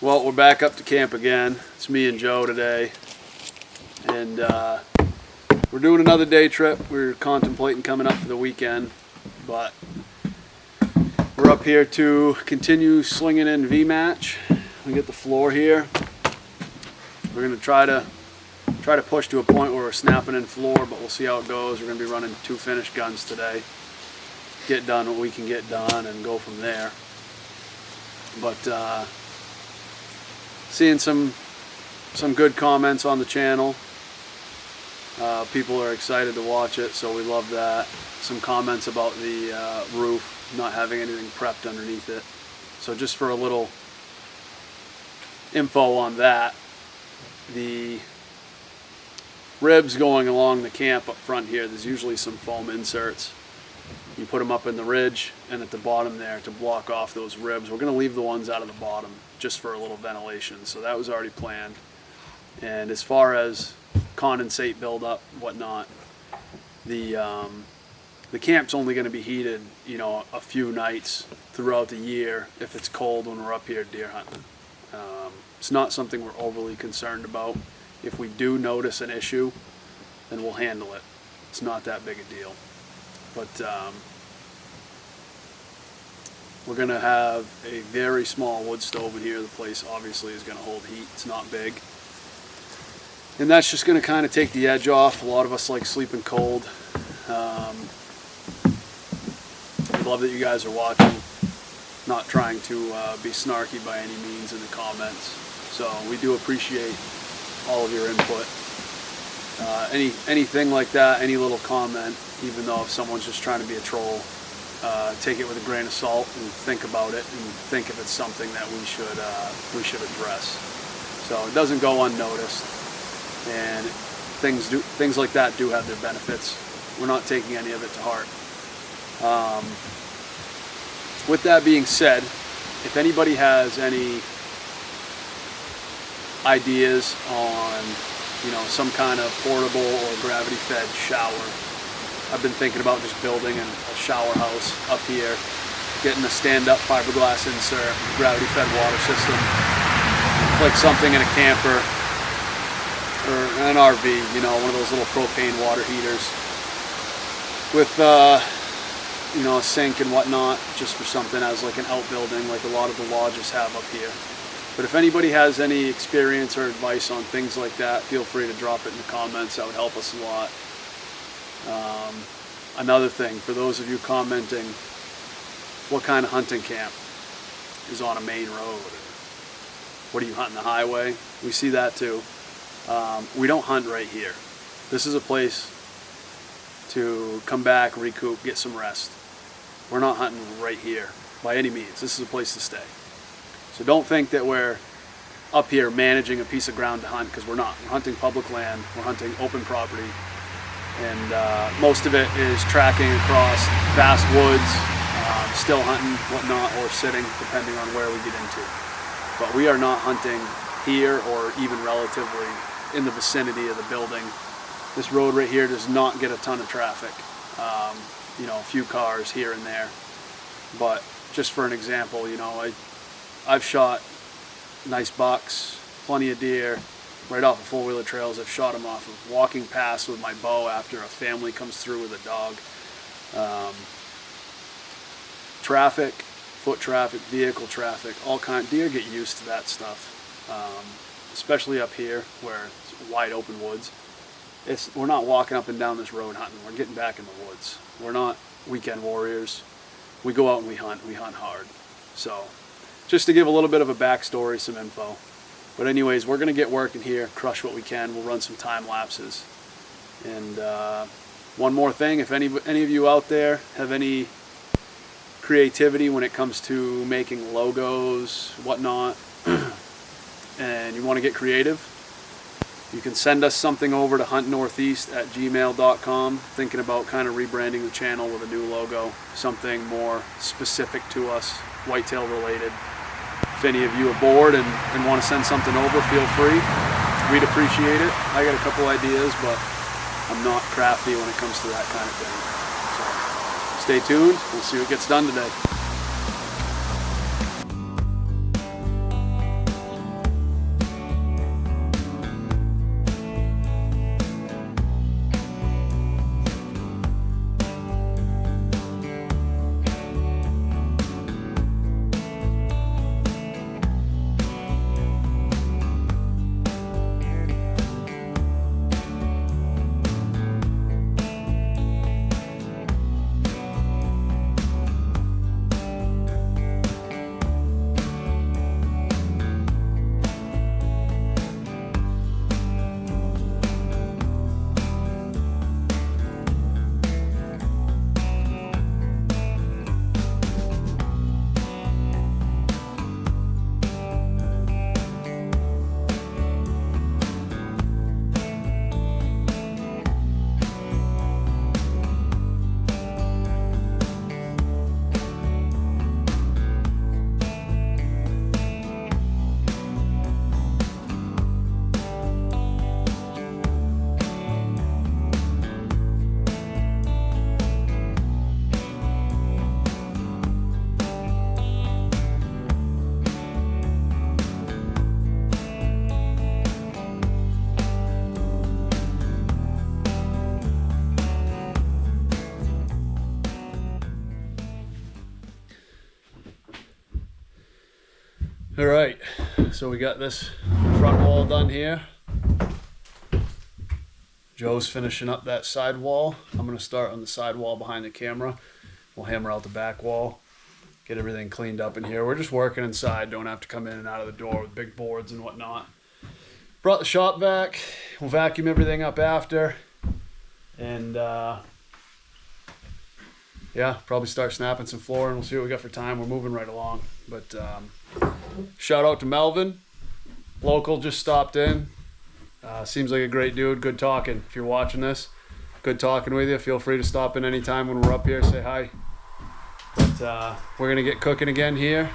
Well, we're back up to camp again. It's me and Joe today, and we're doing another day trip. We're contemplating coming up for the weekend, but we're up here to continue slinging in V-match. We get the floor here. We're gonna try to push to a point where we're snapping in floor, but we'll see how it goes. We're gonna be running 2 finished guns today. Get done what we can get done and go from there. But seeing some good comments on the channel. People are excited to watch it, so we love that. Some comments about the roof not having anything prepped underneath it. So just for a little info on that, the ribs going along the camp up front here, there's usually some foam inserts. You put them up in the ridge and at the bottom there to block off those ribs. We're going to leave the ones out of the bottom just for a little ventilation, so that was already planned. And as far as condensate buildup, whatnot, the camp's only going to be heated, you know, a few nights throughout the year if it's cold when we're up here deer hunting. It's not something we're overly concerned about. If we do notice an issue, then we'll handle it. It's not that big a deal. But we're going to have a very small wood stove in here. The place obviously is going to hold heat. It's not big. And that's just going to kind of take the edge off. A lot of us like sleeping cold. I love that you guys are watching. Not trying to be snarky by any means in the comments. So we do appreciate all of your input. Anything like that, any little comment, even though if someone's just trying to be a troll, take it with a grain of salt and think about it and think if it's something that we should address. So it doesn't go unnoticed, and things like that do have their benefits. We're not taking any of it to heart. With that being said, if anybody has any ideas on, you know, some kind of portable or gravity-fed shower, I've been thinking about just building a shower house up here, getting a stand-up fiberglass insert, gravity-fed water system, like something in a camper or an RV, you know, one of those little propane water heaters with you know, a sink and whatnot, just for something as like an outbuilding, like a lot of the lodges have up here. But if anybody has any experience or advice on things like that, feel free to drop it in the comments. That would help us a lot. Another thing, for those of you commenting, what kind of hunting camp is on a main road? What are you hunting, the highway? We see that too. We don't hunt right here. This is a place to come back, recoup, get some rest. We're not hunting right here by any means. This is a place to stay. So don't think that we're up here managing a piece of ground to hunt, because we're not. We're hunting public land, we're hunting open property, and most of it is tracking across vast woods, still hunting, whatnot, or sitting, depending on where we get into. But we are not hunting here or even relatively in the vicinity of the building. This road right here does not get a ton of traffic. You know, a few cars here and there. But just for an example, you know, I've shot nice bucks, plenty of deer, right off of four-wheeler trails. I've shot them off of walking past with my bow after a family comes through with a dog. Traffic, foot traffic, vehicle traffic, all kinds. Deer get used to that stuff, especially up here where it's wide open woods. We're not walking up and down this road hunting. We're getting back in the woods. We're not weekend warriors. We go out and we hunt hard. So just to give a little bit of a backstory, some info. But anyways, we're going to get working here, crush what we can. We'll run some time lapses. And one more thing, if any of you out there have any creativity when it comes to making logos, whatnot, and you want to get creative, you can send us something over to huntnortheast@gmail.com. Thinking about kind of rebranding the channel with a new logo, something more specific to us, whitetail related. If any of you are bored and want to send something over, feel free. We'd appreciate it. I got a couple ideas, but I'm not crafty when it comes to that kind of thing. So stay tuned. We'll see what gets done today. All right, so we got this front wall done here. Joe's finishing up that side wall. I'm gonna start on the side wall behind the camera. We'll hammer out the back wall, get everything cleaned up in here. We're just working inside, don't have to come in and out of the door with big boards and whatnot. Brought the shop vac. We'll vacuum everything up after. And yeah, probably start snapping some floor and we'll see what we got for time. We're moving right along. But shout out to Melvin. Local, just stopped in. Seems like a great dude. Good talking. If you're watching this, good talking with you. Feel free to stop in anytime when we're up here. Say hi. But we're going to get cooking again here.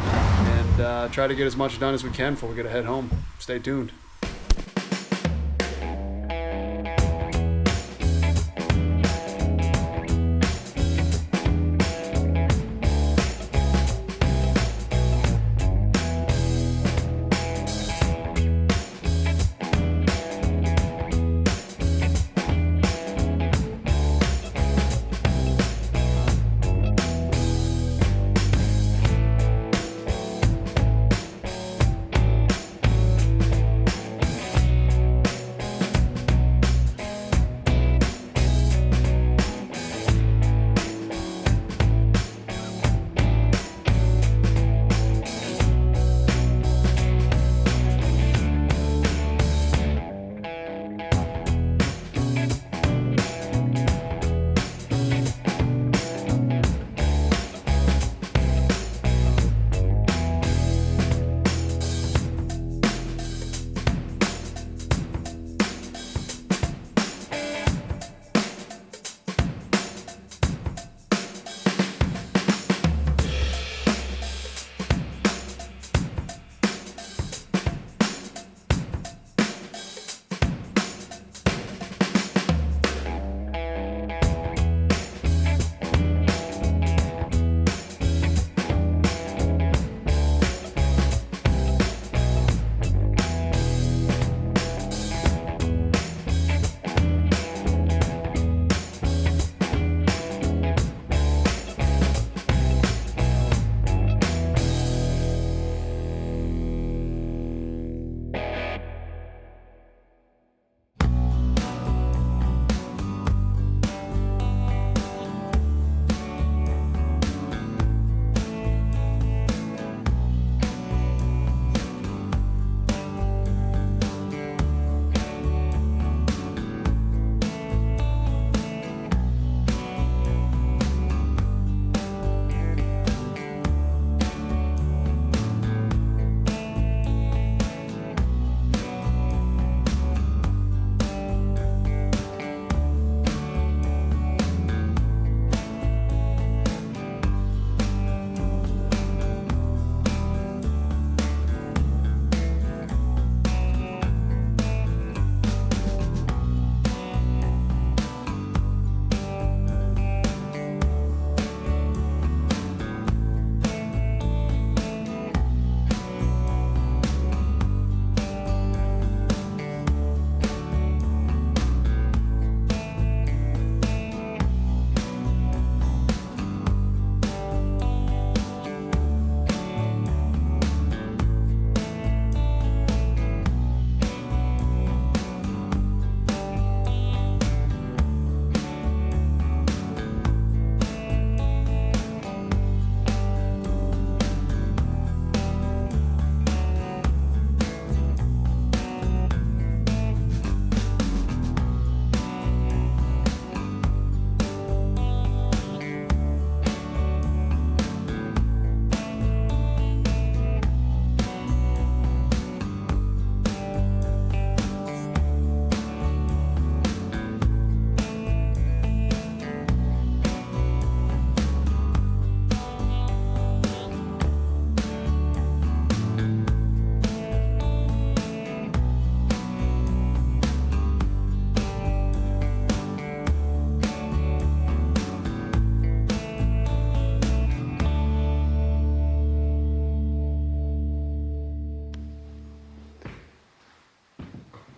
And try to get as much done as we can before we get to head home. Stay tuned.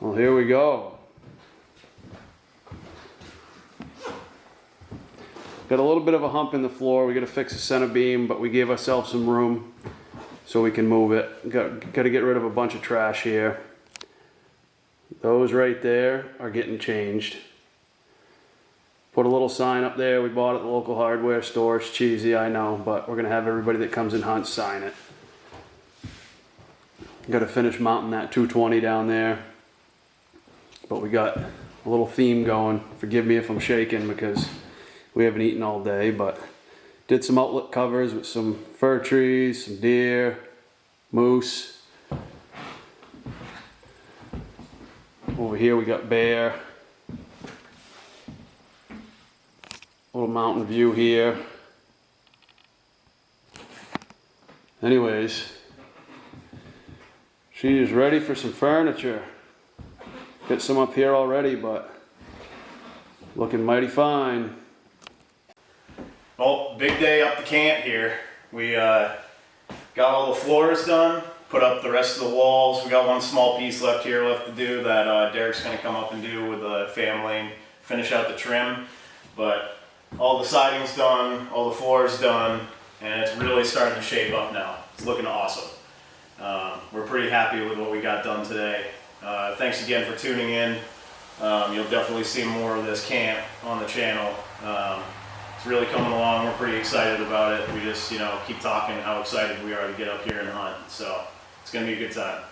Well, here we go. Got a little bit of a hump in the floor. We got to fix the center beam, but we gave ourselves some room. so we can move it. Got to get rid of a bunch of trash here. Those right there are getting changed. Put a little sign up there. We bought it at the local hardware store. It's cheesy, I know, but we're gonna have everybody that comes and hunts sign it. Got to finish mounting that 220 down there. But we got a little theme going. Forgive me if I'm shaking because we haven't eaten all day, but did some outlet covers with some fir trees, some deer, moose. Over here we got bear. Little mountain view here. Anyways, she is ready for some furniture. Got some up here already, but looking mighty fine. Well, big day up the camp here. We got all the floors done, put up the rest of the walls. We got one small piece left here left to do that Derek's gonna come up and do with the family and finish out the trim. But all the siding's done, all the floors done, and it's really starting to shape up now. It's looking awesome. We're pretty happy with what we got done today. Thanks again for tuning in. You'll definitely see more of this camp on the channel. It's really coming along. We're pretty excited about it. We just, keep talking how excited we are to get up here and hunt. So it's going to be a good time.